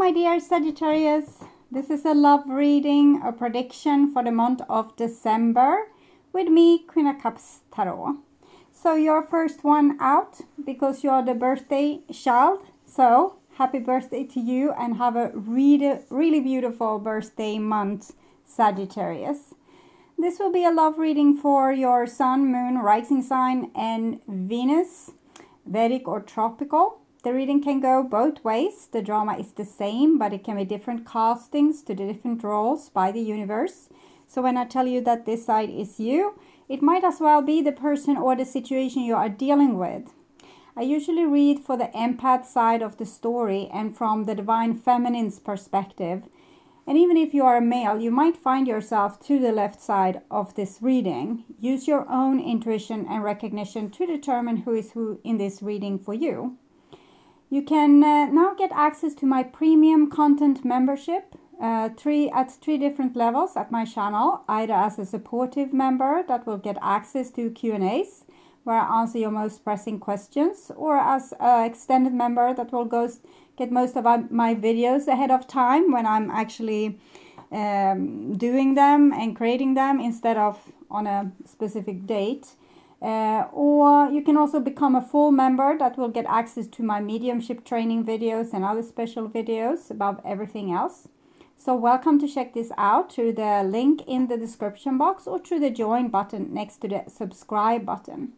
my dear Sagittarius. This is a love reading, a prediction for the month of December with me, Queen of Cups Tarot. So you're first one out because you're the birthday child. So happy birthday to you and have a really beautiful birthday month, Sagittarius. This will be a love reading for your sun, moon, rising sign and Venus, Vedic or tropical. The reading can go both ways. The drama is the same, but it can be different castings to the different roles by the universe. So when I tell you that this side is you, it might as well be the person or the situation you are dealing with. I usually read for the empath side of the story and from the divine feminine's perspective. And even if you are a male, you might find yourself to the left side of this reading. Use your own intuition and recognition to determine who is who in this reading for you. You can now get access to my premium content membership at three different levels at my channel, either as a supportive member that will get access to Q&As where I answer your most pressing questions, or as an extended member that will get most of my videos ahead of time when I'm actually doing them and creating them instead of on a specific date. Or you can also become a full member that will get access to my mediumship training videos and other special videos above everything else. So welcome to check this out through the link in the description box or through the join button next to the subscribe button.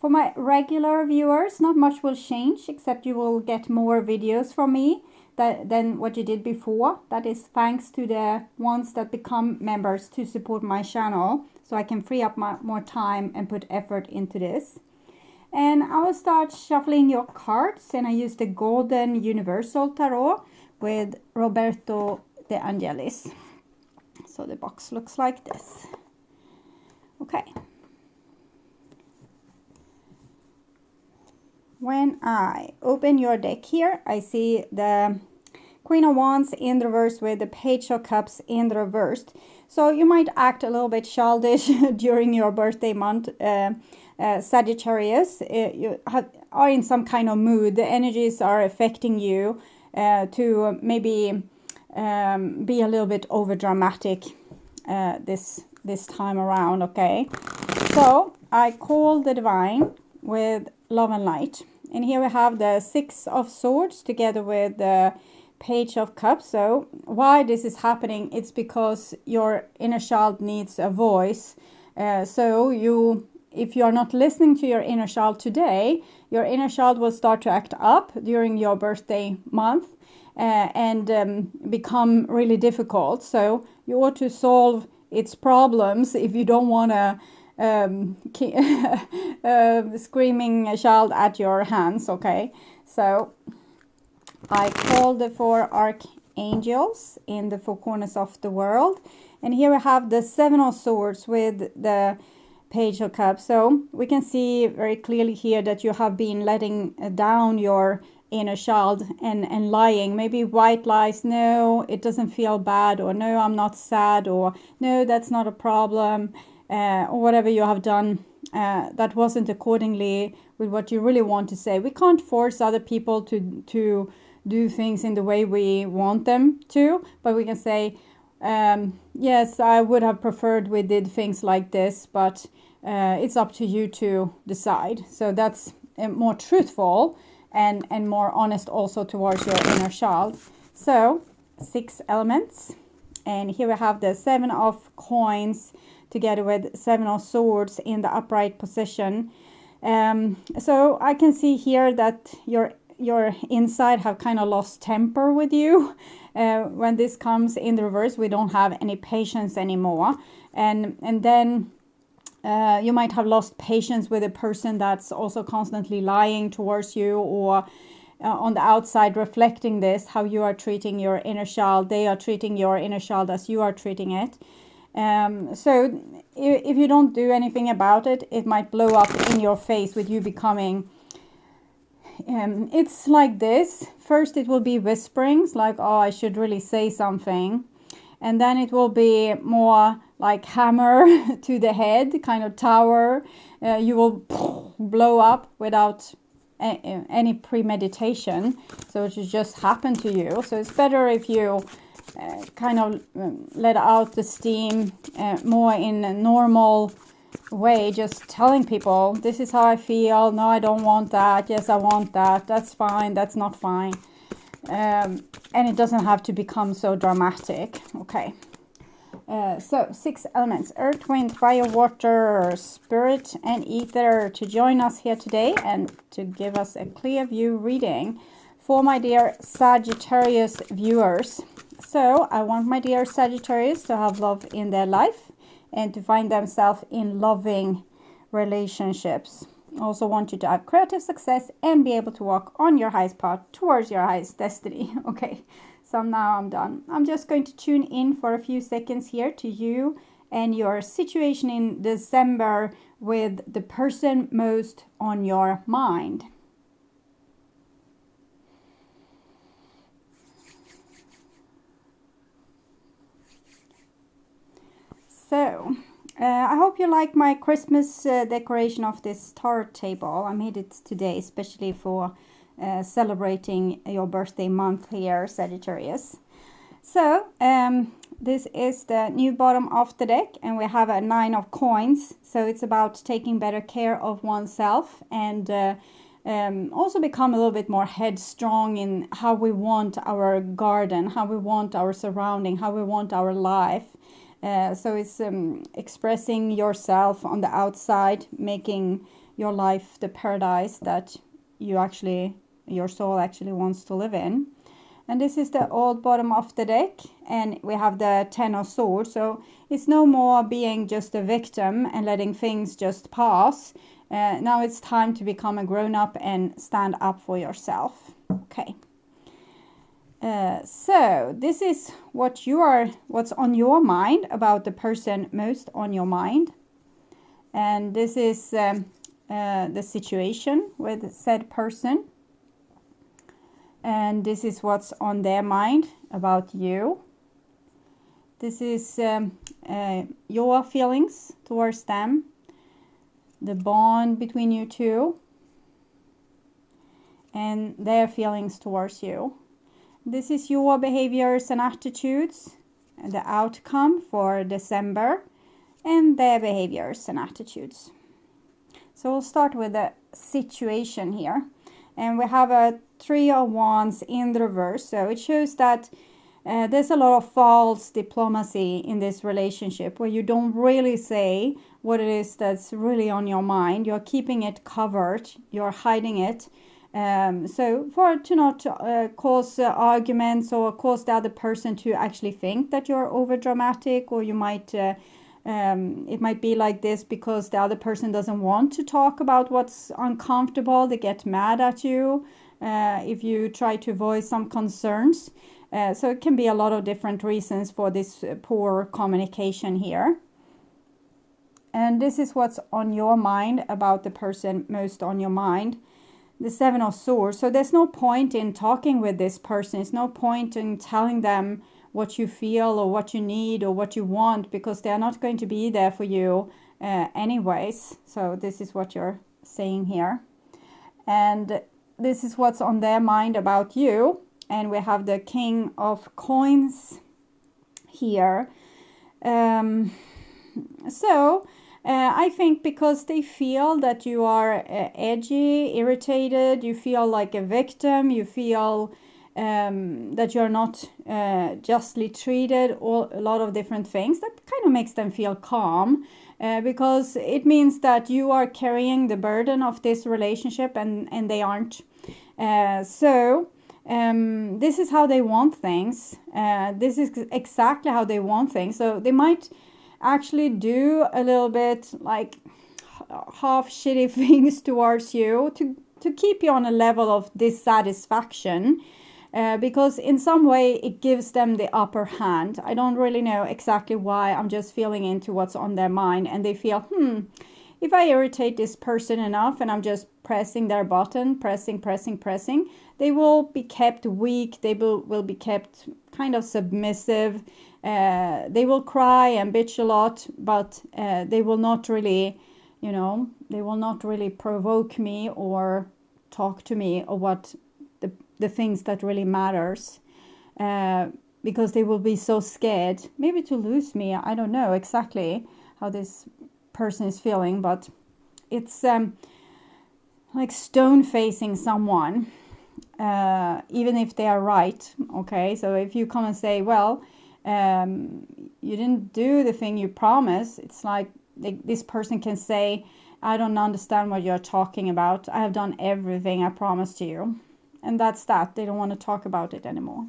For my regular viewers, not much will change except you will get more videos from me than what you did before. That is thanks to the ones that become members to support my channel, so I can free up more time and put effort into this. And I will start shuffling your cards, and I use the Golden Universal Tarot with Roberto De Angelis. So the box looks like this. Okay. When I open your deck here, I see the Queen of Wands in the reverse with the Page of Cups in the reverse. So you might act a little bit childish during your birthday month, Sagittarius. You are in some kind of mood. The energies are affecting you to maybe be a little bit over dramatic this time around, okay? So I call the divine with love and light. And here we have the Six of Swords together with the Page of Cups. So why this is happening, it's because your inner child needs a voice. So if you are not listening to your inner child today, your inner child will start to act up during your birthday month and become really difficult. So you ought to solve its problems if you don't want to screaming child at your hands, okay? So I call the four archangels in the four corners of the world, and here we have the Seven of Swords with the Page of Cups. So we can see very clearly here that you have been letting down your inner child and lying, maybe white lies. No, it doesn't feel bad, or no, I'm not sad, or no, that's not a problem. Or whatever you have done that wasn't accordingly with what you really want to say. We can't force other people to do things in the way we want them to, but we can say, yes, I would have preferred we did things like this, but it's up to you to decide. So that's more truthful and more honest also towards your inner child. So 6 elements, and here we have the 7 of coins together with 7 of swords in the upright position. So I can see here that your inside have kind of lost temper with you. When this comes in the reverse, we don't have any patience anymore. And then you might have lost patience with a person that's also constantly lying towards you, or on the outside reflecting this, how you are treating your inner child. They are treating your inner child as you are treating it. So if you don't do anything about it, it might blow up in your face with you becoming, it's like this. First it will be whisperings like, oh, I should really say something. And then it will be more like hammer to the head, kind of tower. You will blow up without any premeditation. So it should just happen to you. So it's better if you kind of let out the steam more in a normal way, just telling people, this is how I feel. No, I don't want that. Yes, I want that. That's fine. That's not fine. And it doesn't have to become so dramatic. Okay. So 6 elements: earth, wind, fire, water, spirit, and ether, to join us here today and to give us a clear view reading for my dear Sagittarius viewers. So I want my dear Sagittarius to have love in their life and to find themselves in loving relationships. I also want you to have creative success and be able to walk on your highest path towards your highest destiny. Okay, so now I'm done. I'm just going to tune in for a few seconds here to you and your situation in December with the person most on your mind. So, I hope you like my Christmas decoration of this star table. I made it today especially for celebrating your birthday month here, Sagittarius. So, this is the new bottom of the deck, and we have a 9 of coins. So it's about taking better care of oneself and also become a little bit more headstrong in how we want our garden, how we want our surrounding, how we want our life. So it's expressing yourself on the outside, making your life the paradise that your soul actually wants to live in. And this is the old bottom of the deck, and we have the 10 of swords. So it's no more being just a victim and letting things just pass. Now it's time to become a grown-up and stand up for yourself. Okay. So this is what's on your mind about the person most on your mind. And this is the situation with said person. And this is what's on their mind about you. This is your feelings towards them, the bond between you two, and their feelings towards you. This is your behaviors and attitudes, the outcome for December, and their behaviors and attitudes. So we'll start with the situation here. And we have a 3 of Wands in the reverse. So it shows that there's a lot of false diplomacy in this relationship where you don't really say what it is that's really on your mind. You're keeping it covered. You're hiding it. So to not cause arguments or cause the other person to actually think that you're over dramatic, or you might it might be like this because the other person doesn't want to talk about what's uncomfortable. They get mad at you if you try to voice some concerns. So it can be a lot of different reasons for this poor communication here. And this is what's on your mind about the person most on your mind. The 7 of Swords. So there's no point in talking with this person. There's no point in telling them what you feel or what you need or what you want, because they're not going to be there for you anyways. So this is what you're saying here. And this is what's on their mind about you. And we have the King of Coins here. I think because they feel that you are edgy, irritated, you feel like a victim, you feel that you're not justly treated, a lot of different things, that kind of makes them feel calm because it means that you are carrying the burden of this relationship and they aren't. This is how they want things. This is exactly how they want things. So they might actually do a little bit like half shitty things towards you to keep you on a level of dissatisfaction, because in some way it gives them the upper hand. I don't really know exactly why. I'm just feeling into what's on their mind, and they feel, if I irritate this person enough and I'm just pressing their button, pressing, they will be kept weak. They will be kept kind of submissive. They will cry and bitch a lot, but they will not really, they will not really provoke me or talk to me or what the things that really matters, because they will be so scared maybe to lose me. I don't know exactly how this person is feeling, but it's like stone facing someone, even if they are right. Okay, so if you come and say, well, you didn't do the thing you promised, it's like this person can say, I don't understand what you're talking about. I have done everything I promised you. And that's that. They don't want to talk about it anymore.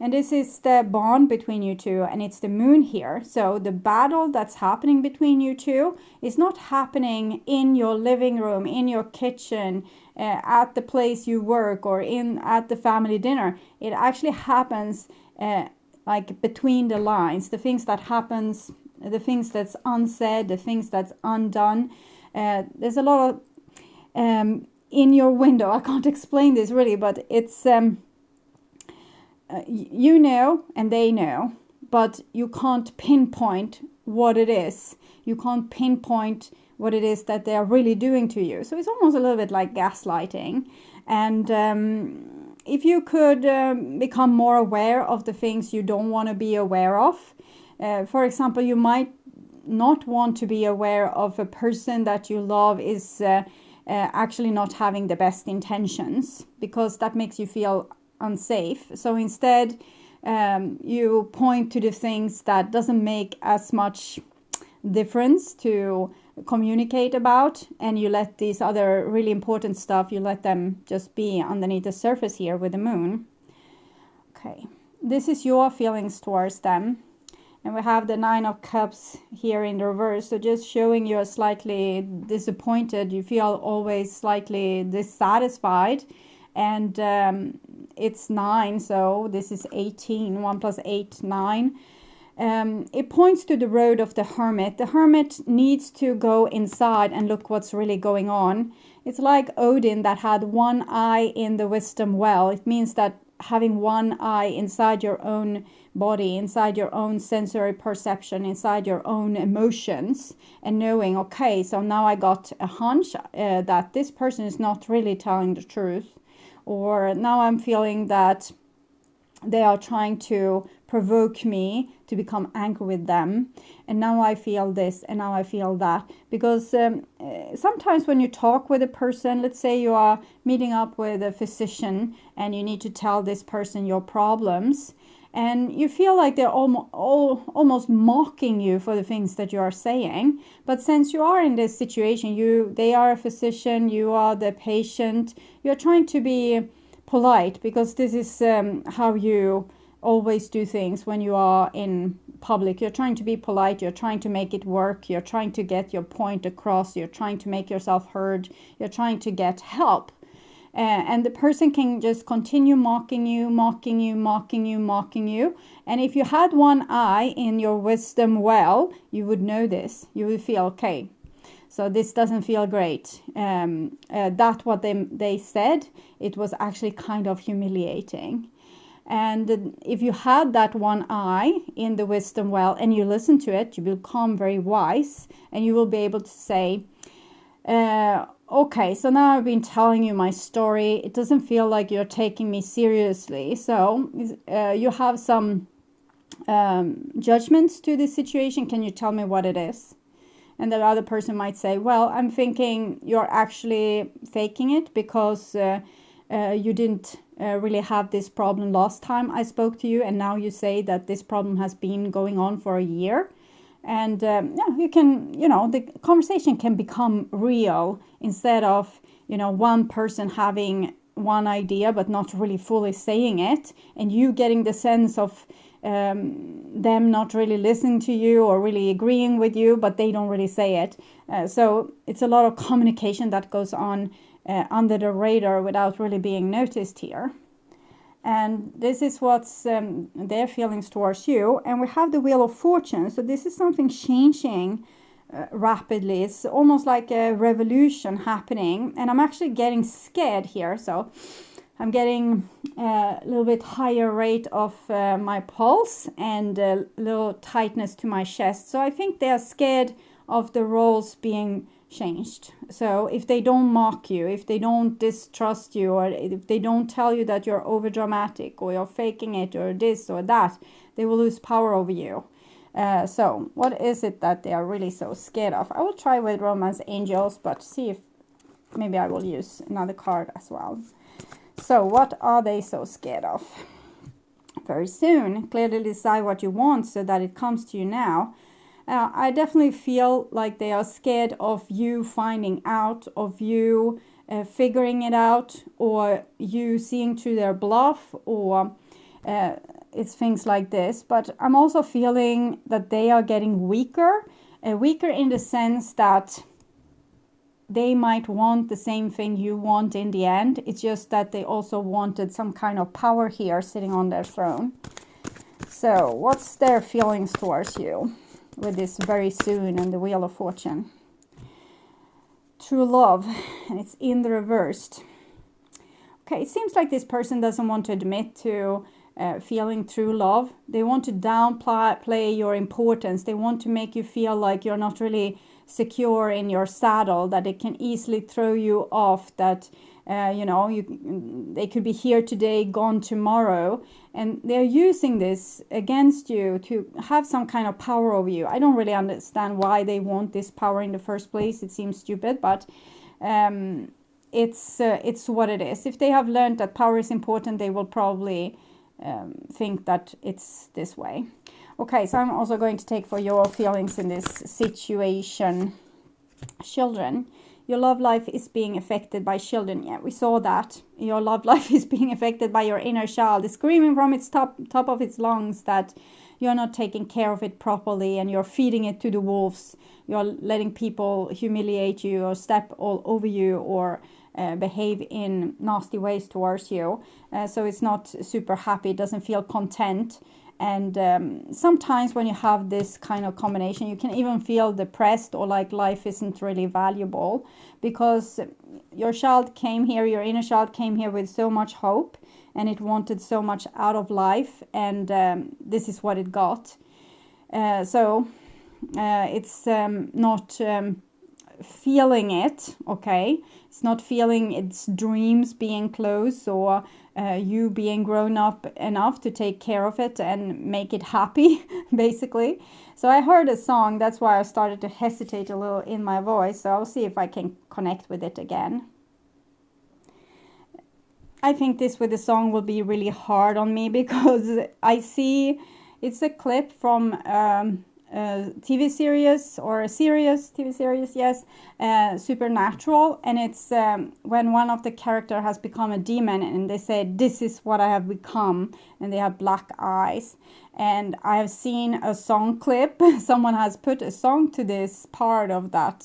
And this is the bond between you two, and it's the moon here. So the battle that's happening between you two is not happening in your living room, in your kitchen, at the place you work, or at the family dinner. It actually happens like between the lines, the things that happens, the things that's unsaid, the things that's undone. There's a lot of in your window. I can't explain this really, but it's you know and they know, but you can't pinpoint what it is. You can't pinpoint what it is that they are really doing to you. So it's almost a little bit like gaslighting. And if you could become more aware of the things you don't want to be aware of. For example, you might not want to be aware of a person that you love is actually not having the best intentions, because that makes you feel unsafe. So instead, you point to the things that doesn't make as much difference to communicate about, and you let these other really important stuff, you let them just be underneath the surface here with the moon. Okay, this is your feelings towards them. And we have the 9 of Cups here in the reverse. So just showing you're slightly disappointed. You feel always slightly dissatisfied. And it's 9. So this is 18. 1 plus 8, 9. It points to the road of the hermit. The hermit needs to go inside and look what's really going on. It's like Odin that had one eye in the wisdom well. It means that having one eye inside your own body, inside your own sensory perception, inside your own emotions, and knowing, okay, so now I got a hunch that this person is not really telling the truth, or now I'm feeling that they are trying to provoke me to become angry with them, and now I feel this and now I feel that. Because sometimes when you talk with a person, let's say you are meeting up with a physician and you need to tell this person your problems, and you feel like they're almost mocking you for the things that you are saying. But since you are in this situation, they are a physician, you are the patient, you're trying to be polite, because this is how you always do things when you are in public. You're trying to be polite, you're trying to make it work, you're trying to get your point across, you're trying to make yourself heard, you're trying to get help. And the person can just continue mocking you. And if you had one eye in your wisdom well, you would know this. You would feel, okay, so this doesn't feel great. That what they said, it was actually kind of humiliating. And if you had that one eye in the wisdom well and you listen to it, you will become very wise, and you will be able to say, okay, so now I've been telling you my story. It doesn't feel like you're taking me seriously. So you have some judgments to this situation. Can you tell me what it is? And the other person might say, well, I'm thinking you're actually faking it, because you didn't really have this problem last time I spoke to you, and now you say that this problem has been going on for a year. And you can, the conversation can become real, instead of, one person having one idea but not really fully saying it, and you getting the sense of them not really listening to you or really agreeing with you, but they don't really say it. So it's a lot of communication that goes on under the radar without really being noticed here. And this is what's their feelings towards you. And we have the Wheel of Fortune. So this is something changing rapidly. It's almost like a revolution happening. And I'm actually getting scared here. So I'm getting a little bit higher rate of my pulse and a little tightness to my chest. So I think they are scared of the roles being changed. So if they don't mock you, if they don't distrust you, or if they don't tell you that you're over dramatic or you're faking it or this or that, they will lose power over you. So what is it that they are really so scared of? I will try with romance angels, but see if maybe I will use another card as well. So what are they so scared of? Very soon, clearly decide what you want so that it comes to you now. I definitely feel like they are scared of you finding out, of you figuring it out, or you seeing through their bluff, or it's things like this. But I'm also feeling that they are getting weaker, weaker in the sense that they might want the same thing you want in the end. It's just that they also wanted some kind of power here sitting on their throne. So what's their feelings towards you with this very soon and the Wheel of Fortune? True love, and it's in the reversed. Okay, it seems like this person doesn't want to admit to feeling true love. They want to downplay your importance. They want to make you feel like you're not really secure in your saddle, that it can easily throw you off, that they could be here today, gone tomorrow, and they're using this against you to have some kind of power over you. I don't really understand why they want this power in the first place. It seems stupid, but it's what it is. If they have learned that power is important, they will probably think that it's this way. Okay, so I'm also going to take for your feelings in this situation. Children. Your love life is being affected by children. Yeah, we saw that. Your love life is being affected by your inner child. It's screaming from its top of its lungs that you're not taking care of it properly and you're feeding it to the wolves. You're letting people humiliate you or step all over you or behave in nasty ways towards you. So it's not super happy. It doesn't feel content. And sometimes when you have this kind of combination, you can even feel depressed or like life isn't really valuable, because your child came here, your inner child came here with so much hope, and it wanted so much out of life, and this is what it got. So it's not feeling it, okay? It's not feeling its dreams being close, or you being grown up enough to take care of it and make it happy, basically. So I heard a song, that's why I started to hesitate a little in my voice, so I'll see if I can connect with it again. I think this with the song will be really hard on me, because I see it's a clip from TV series, or a TV series, yes, Supernatural, and it's when one of the character has become a demon, and they say, "This is what I have become," and they have black eyes. And I have seen a song clip. Someone has put a song to this part of that,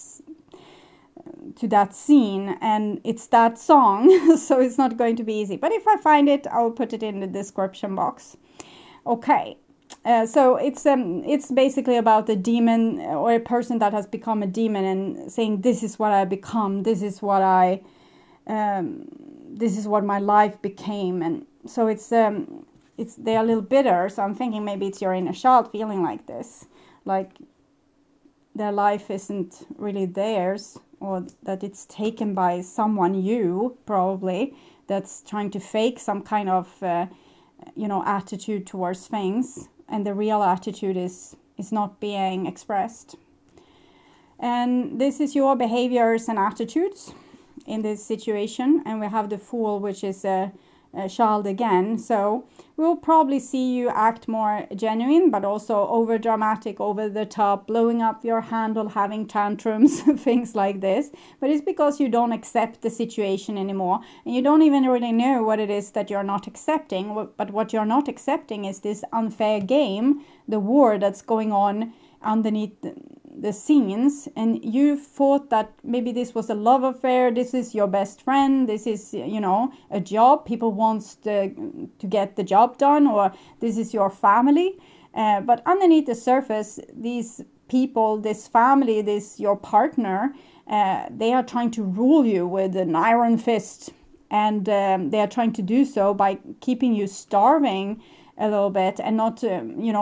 to that scene, and it's that song. So it's not going to be easy, but if I find it, I'll put it in the description box. Okay. So it's basically about a demon, or a person that has become a demon, and saying, "This is what I become. This is what my life became." And so they're a little bitter. So I'm thinking maybe it's your inner child feeling like this, like their life isn't really theirs, or that it's taken by someone, you probably, that's trying to fake some kind of attitude towards things. And the real attitude is not being expressed. And this is your behaviors and attitudes in this situation. And we have the Fool, which is a child again. So we'll probably see you act more genuine, but also over dramatic, over the top, blowing up your handle, having tantrums, things like this. But it's because you don't accept the situation anymore, and you don't even really know what it is that you're not accepting. But what you're not accepting is this unfair game, the war that's going on underneath the scenes, and you thought that maybe this was a love affair, this is your best friend, this is a job, people wants to get the job done, or this is your family, but underneath the surface, these people, this family, this your partner, they are trying to rule you with an iron fist, and they are trying to do so by keeping you starving a little bit, and not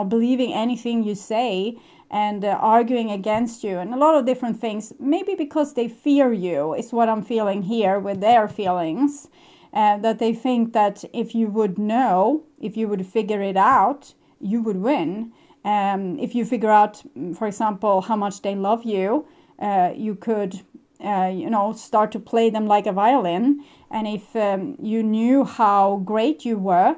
believing anything you say, and arguing against you, and a lot of different things. Maybe because they fear you is what I'm feeling here with their feelings. That they think that if you would know, if you would figure it out, you would win. If you figure out, for example, how much they love you, you could, start to play them like a violin. And if you knew how great you were,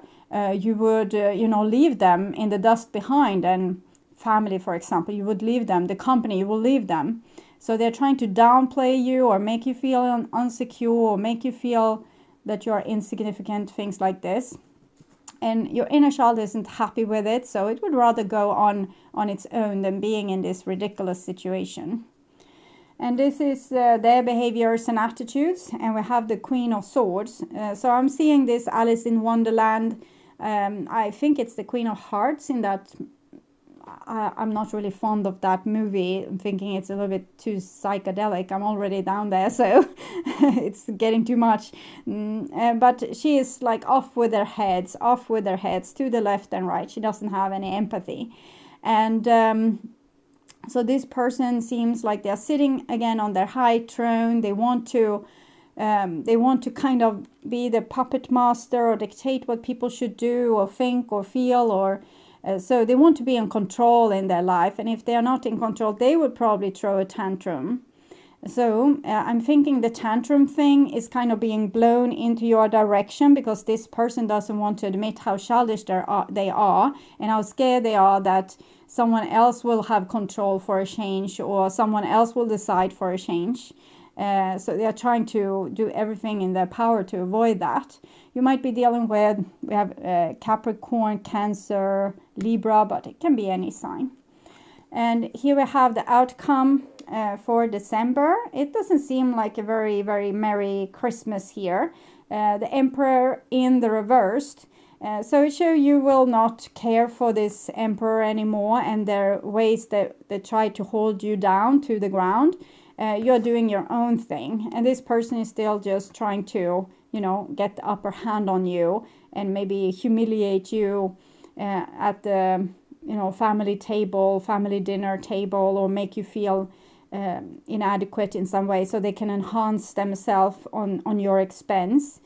you would, leave them in the dust behind. And family, for example, you would leave them. The company, you will leave them. So they're trying to downplay you or make you feel insecure or make you feel that you are insignificant, things like this. And your inner child isn't happy with it, so it would rather go on its own than being in this ridiculous situation. And this is their behaviors and attitudes, and we have the Queen of Swords. So I'm seeing this Alice in Wonderland. I think it's the Queen of Hearts in that. I'm not really fond of that movie. I'm thinking it's a little bit too psychedelic. I'm already down there, so it's getting too much. But she is like off with their heads to the left and right. She doesn't have any empathy. And so this person seems like they're sitting again on their high throne. They want to kind of be the puppet master or dictate what people should do or think or feel or... So they want to be in control in their life, and if they are not in control, they would probably throw a tantrum. So I'm thinking the tantrum thing is kind of being blown into your direction because this person doesn't want to admit how childish they are and how scared they are that someone else will have control for a change or someone else will decide for a change. So they are trying to do everything in their power to avoid that. You might be dealing with, we have Capricorn, Cancer, Libra, but it can be any sign. And here we have the outcome for December. It doesn't seem like a very, very merry Christmas here. The Emperor in the reversed. So it shows you will not care for this Emperor anymore and their ways that they try to hold you down to the ground. You're doing your own thing. And this person is still just trying to, get the upper hand on you and maybe humiliate you at the, family table, family dinner table, or make you feel inadequate in some way so they can enhance themselves on your expense.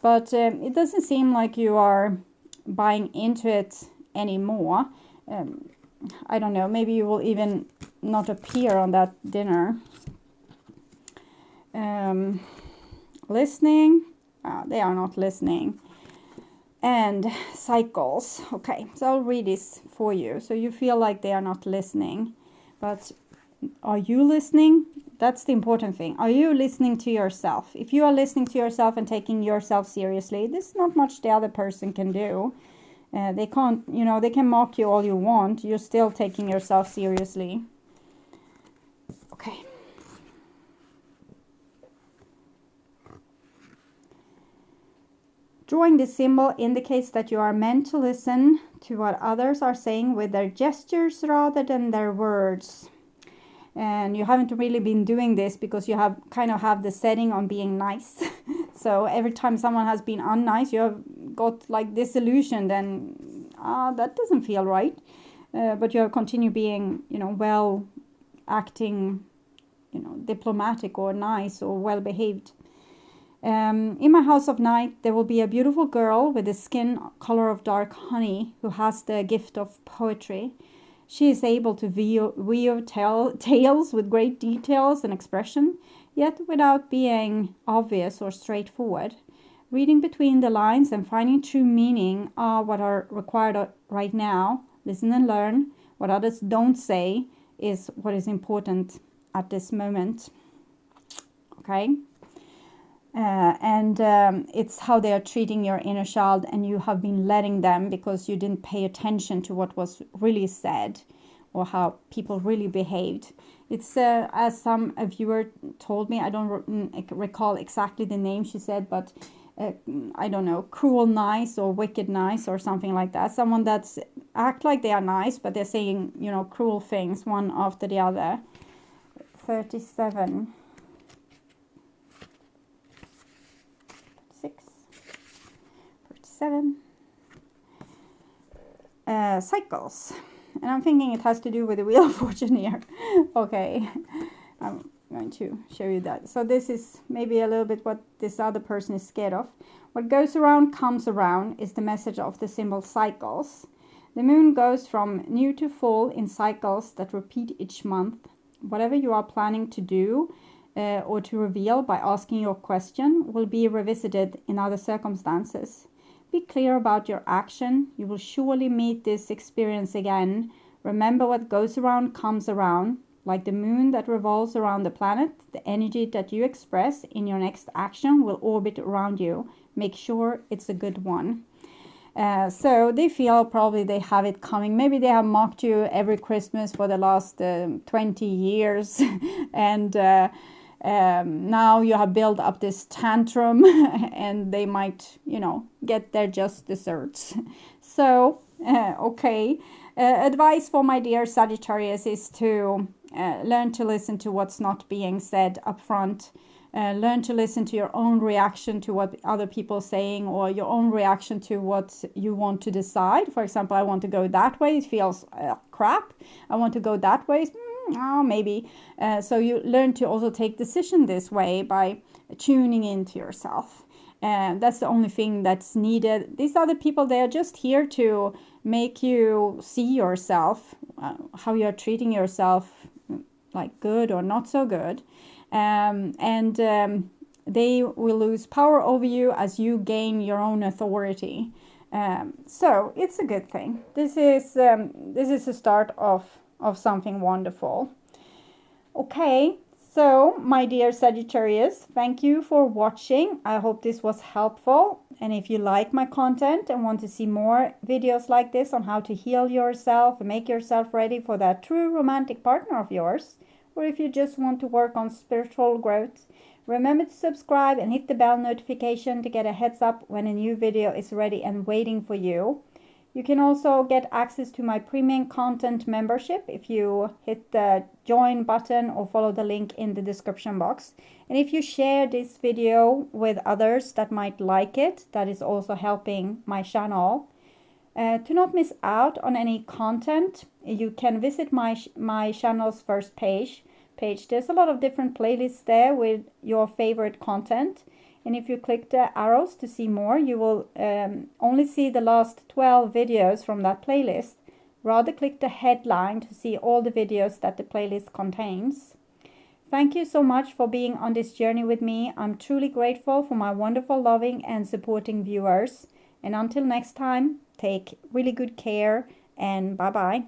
But it doesn't seem like you are buying into it anymore. I don't know, maybe you will even not appear on that dinner. Listening, they are not listening. And cycles. Okay, so I'll read this for you. So you feel like they are not listening. But are you listening? That's the important thing. Are you listening to yourself? If you are listening to yourself and taking yourself seriously, there's not much the other person can do. They can't, they can mock you all you want. You're still taking yourself seriously. Okay. Drawing this symbol indicates that you are meant to listen to what others are saying with their gestures rather than their words. And you haven't really been doing this because you have the setting on being nice. So every time someone has been unnice, you have got like disillusioned and that doesn't feel right. But you have continued being, well acting, diplomatic or nice or well behaved. In my house of night, there will be a beautiful girl with the skin color of dark honey who has the gift of poetry. She is able to weave tales with great details and expression, yet without being obvious or straightforward. Reading between the lines and finding true meaning are what are required right now. Listen and learn. What others don't say is what is important at this moment. Okay? And it's how they are treating your inner child, and you have been letting them because you didn't pay attention to what was really said or how people really behaved. It's as some viewer told me, I don't recall exactly the name she said, but I don't know, cruel nice or wicked nice or something like that. Someone that's act like they are nice, but they're saying, cruel things one after the other. 37. 7. Cycles. And I'm thinking it has to do with the Wheel of Fortune here. Okay, I'm going to show you that. So this is maybe a little bit what this other person is scared of. What goes around comes around is the message of the symbol cycles. The moon goes from new to full in cycles that repeat each month. Whatever you are planning to do or to reveal by asking your question will be revisited in other circumstances. Be clear about your action. You will surely meet this experience again. Remember, what goes around comes around. Like the moon that revolves around the planet, the energy that you express in your next action will orbit around you. Make sure it's a good one. So they feel probably they have it coming. Maybe they have mocked you every Christmas for the last 20 years. And now you have built up this tantrum and they might, you know, get their just desserts. So, okay. Advice for my dear Sagittarius is to learn to listen to what's not being said up front. Learn to listen to your own reaction to what other people are saying, or your own reaction to what you want to decide. For example, I want to go that way. It feels crap. I want to go that way. Maybe. So you learn to also take decision this way by tuning into yourself. That's the only thing that's needed. These other people, they are just here to make you see yourself, how you're treating yourself, like good or not so good. They will lose power over you as you gain your own authority. So it's a good thing. This is the start of something wonderful. Okay, so my dear Sagittarius, thank you for watching. I hope this was helpful. And if you like my content and want to see more videos like this on how to heal yourself and make yourself ready for that true romantic partner of yours, or if you just want to work on spiritual growth, remember to subscribe and hit the bell notification to get a heads up when a new video is ready and waiting for you. You can also get access to my premium content membership if you hit the join button or follow the link in the description box. And if you share this video with others that might like it, that is also helping my channel. To not miss out on any content, you can visit my channel's first page. There's a lot of different playlists there with your favorite content. And if you click the arrows to see more, you will only see the last 12 videos from that playlist. Rather click the headline to see all the videos that the playlist contains. Thank you so much for being on this journey with me. I'm truly grateful for my wonderful, loving and supporting viewers. And until next time, take really good care and bye-bye.